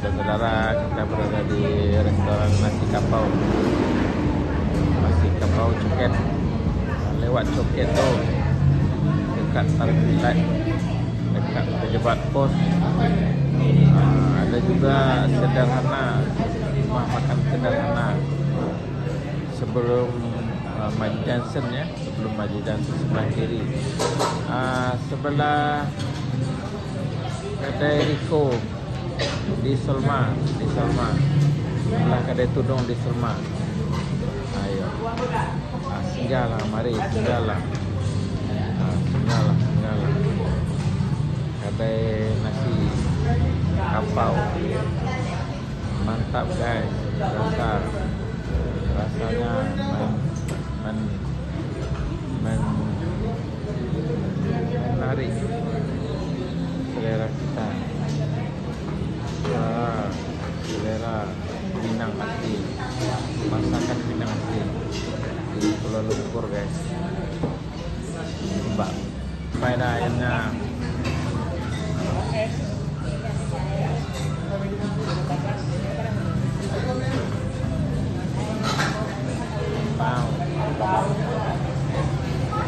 Saudara-saudara, kita berada di restoran nasi kapau. Nasi kapau Coket. Lewat Coket tu, dekat Tarbilat, dekat pejabat pos. Ada juga sederhana, rumah makan sederhana sebelum Maji Johnson ya, sebelum Maji Johnson sebelah kiri. Sebelah kedai Riko di Selma, sebelah kedai tudung di Selma. Ayo, singgahlah, mari singgahlah. Singgahlah. Kedai nasi kapau, mantap guys, rasanya menarik selera kita. Selera Minang asli, masakan Minang asli di Kuala Lumpur guys. Mbak, pada ayamnya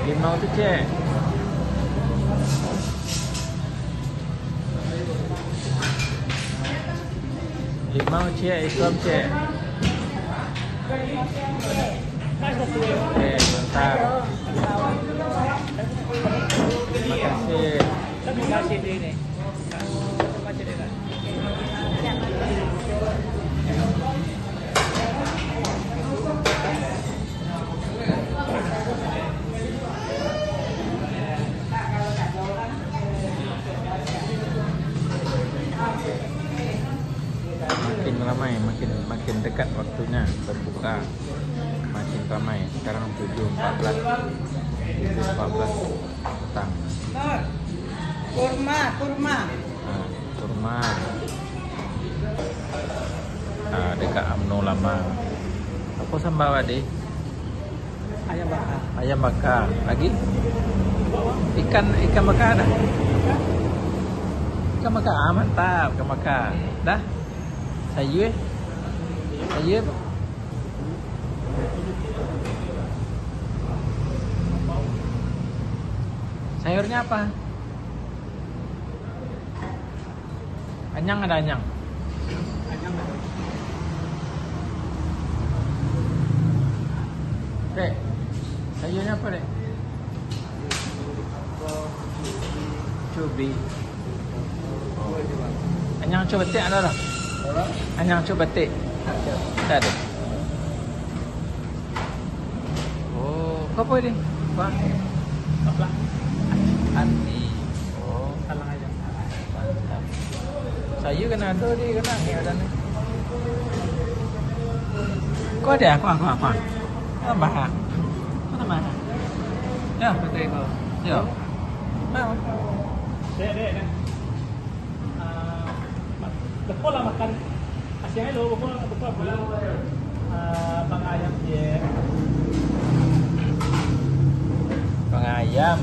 limau tu cik. Limau cik, ikram cik. Okey, bentar. Terima kasih ini. Makin ramai, makin dekat waktunya berbuka, makin ramai. Sekarang 7.14 petang. Kurma. Dekat UMNO lama. Apa sambal tadi? Ayam bakar. Lagi? Ikan bakar dah. Ikan bakar, mantap. Ikan bakar. Dah? Sayur apa? Sayurnya apa? Anyang ada anyang. Dek, sayurnya apa dek? Cubi. Anyang cuba betik ada tak? Anyang cuba betik. Tak ada. Oh, apa ini? Apa? Anti. Oh, salang aja. Mantap. Sayur kena ada ni, kena ni ada ni. Kau ada apa? Tambah. Kau tambah. Ya, betul kau. Ya. Mana? Dek. Betul lah makan. Asyik lo, betul pula. Bang ayam dia. Bang ayam.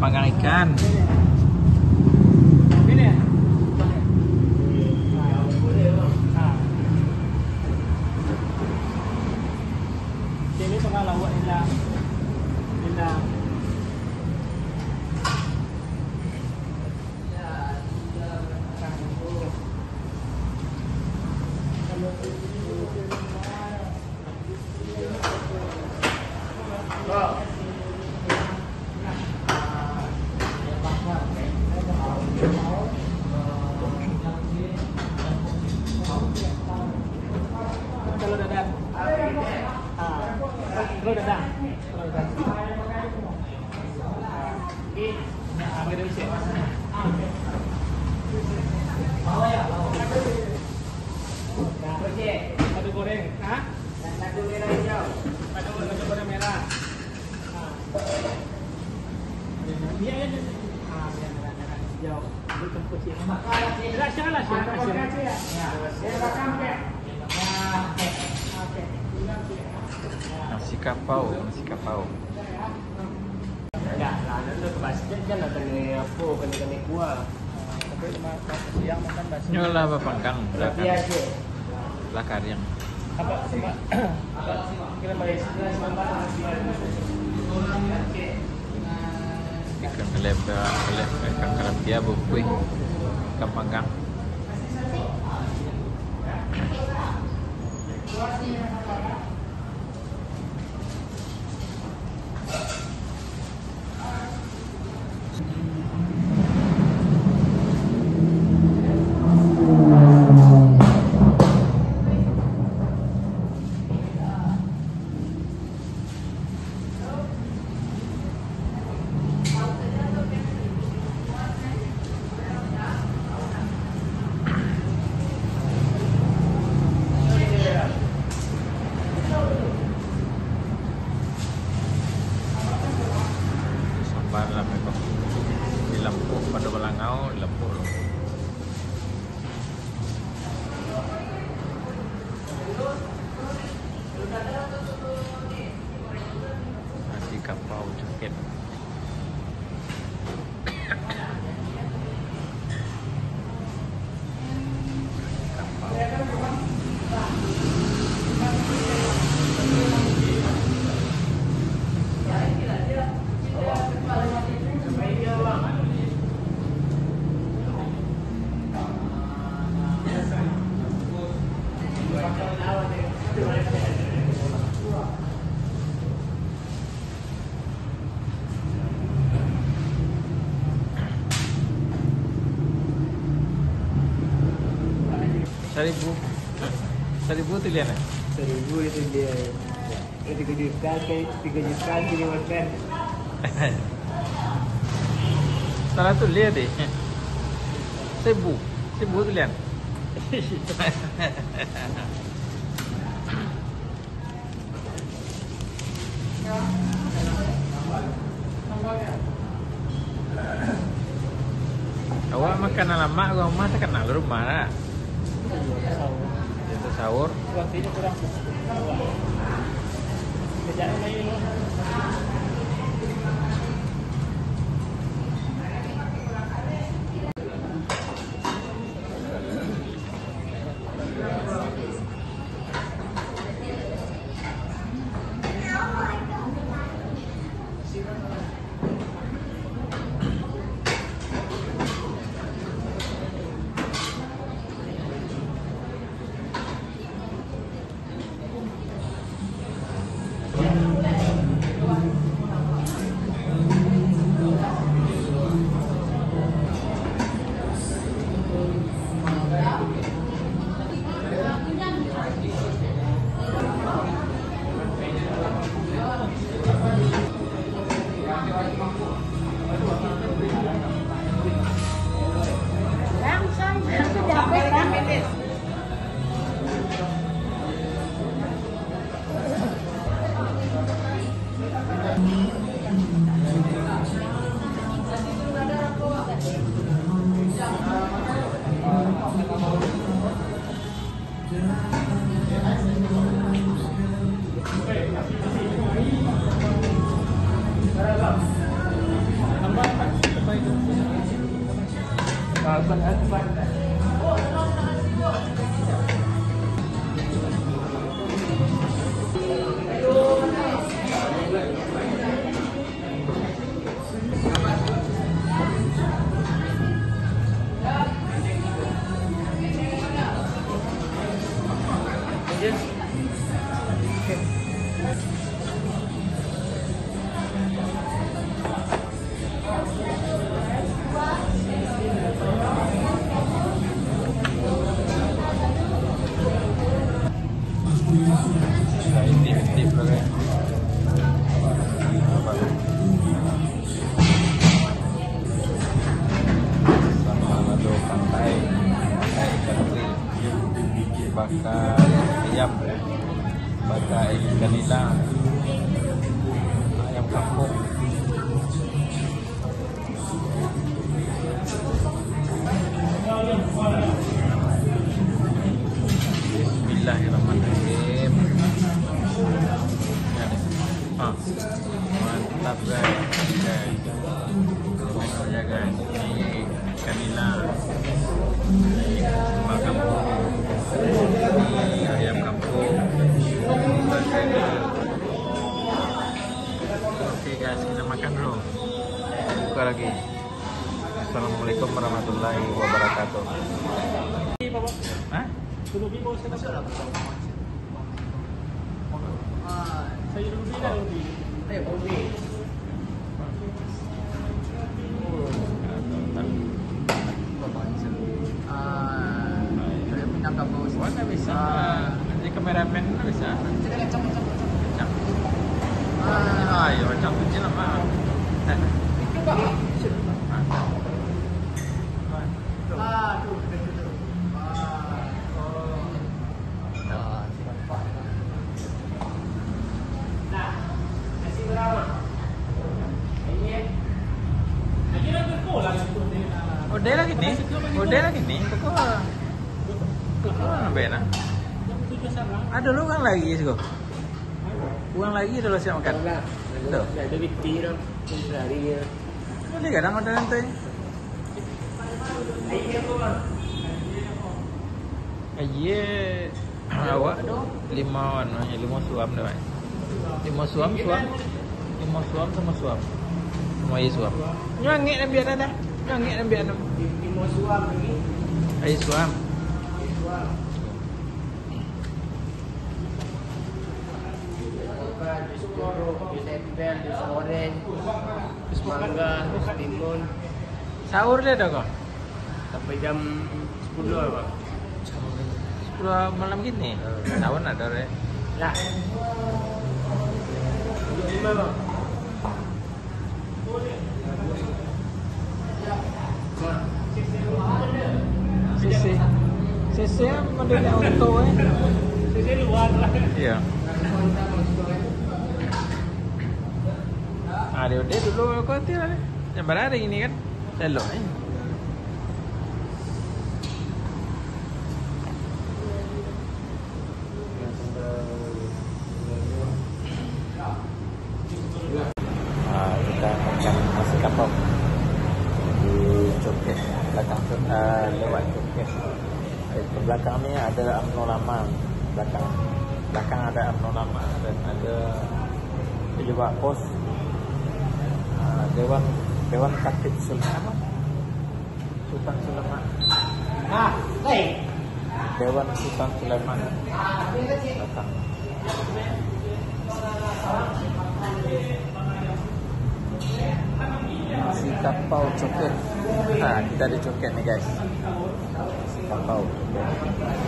Panggang ikan. Ini ya? Ini pengalaman hilang. Telur dadar. Ambil dari sini. Madu goreng, madu merah hijau. Madu goreng merah. Biar ya. Merah hijau. Itu tempur sih. Silalah. Ya. Saya makan ke. Oke. Nasi kapau, nasi kapau. Enggak, lah itu ke basket kan ada nih apa kena kuah. Tapi siang makan basket. Nyolah apa pangkang Tapi aja. Lah karyang. Apa cuma kira bayar Ikan ikan kalapia bukui, ikan panggang. Sambar memang di Lempu pada Belangau, Lempu. Nasi kapau jaket. Seribu tu lihat. 1000 itu dia. 3 juta kini makan. Salah tu lihat deh. Seribu tu lihat. Awak makan lama, rumah tak kenal rumah lah. Itu sahur. Waktunya kurang. Kerjaan lain. bakar ayam, bakar ikan nila, ayam kampung. Bismillahirrahmanirrahim. Mantap guys. Tengok ya guys. Ini ikan nila. Ini sambal kampung. Ini ayam kampung. Oke guys, kita makan dulu. Buka lagi. Assalamualaikum warahmatullahi wabarakatuh. Hah? Sayur ubi dan ubi. Ubi. Mana bisa? Di kameramen mana bisa? Kacang. Ya macam kecil lah. Itu Pak. Udah lagi nih. Kok nambahin ah? Ada lu kan lagi sih kok. Buang lagi dulu siap makan. Tuh. Ada bitir, dari. Boleh kadang ada nanti. Aye, awak 5 suam dah. 5 suam. 5 suam sama suam. Semua air suam. Nyangik dan biar ada. Nyangik dan biar ada. 5 suam lagi. Air suam. Jus jeruk, jus apel, jus orange, jus mangga, jus timun. Sahur dia dah kok. Sampai jam 10 Pak. 10 malam gini. Tahun ada re. Lah. 5 Bang. CC modelnya auto Sisi luar lah. Iya. Dia dulu kau tiada. Yang berada ini kan. Selok ni. Kita makan nasi kapau di Coket belakang lewat Coket. Di belakang ni ada UMNO lama. Belakang ada UMNO lama dan ada juga pos Dewan Khatib Sultan Sulaiman. Dewan Sultan Sulaiman. Belakang. Si kapau Coket. Kita di Coket ni guys. Si kapau Coket.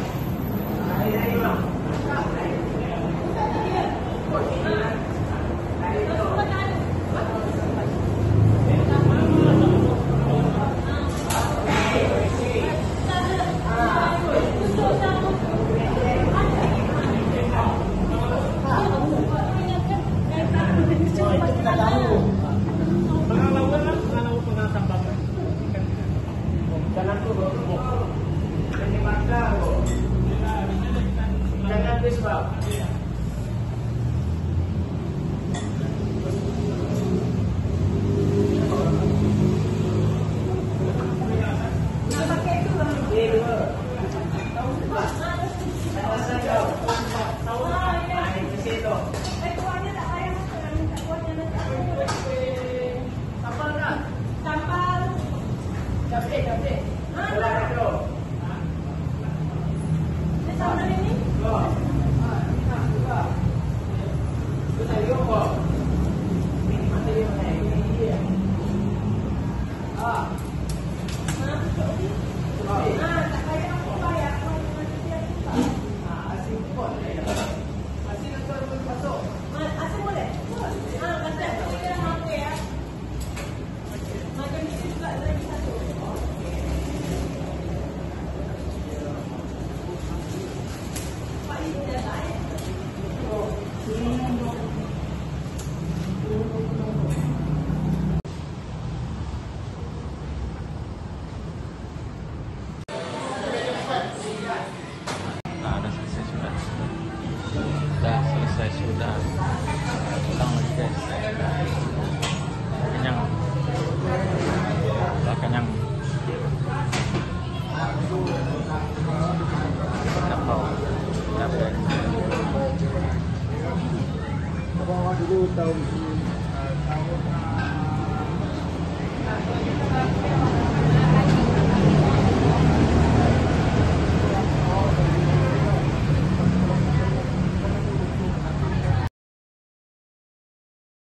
Sudah selesai sudah. Pulang lagi Yes. Kenyang. Sudah kenyang. Kapau. Capek. Abang dulu tahu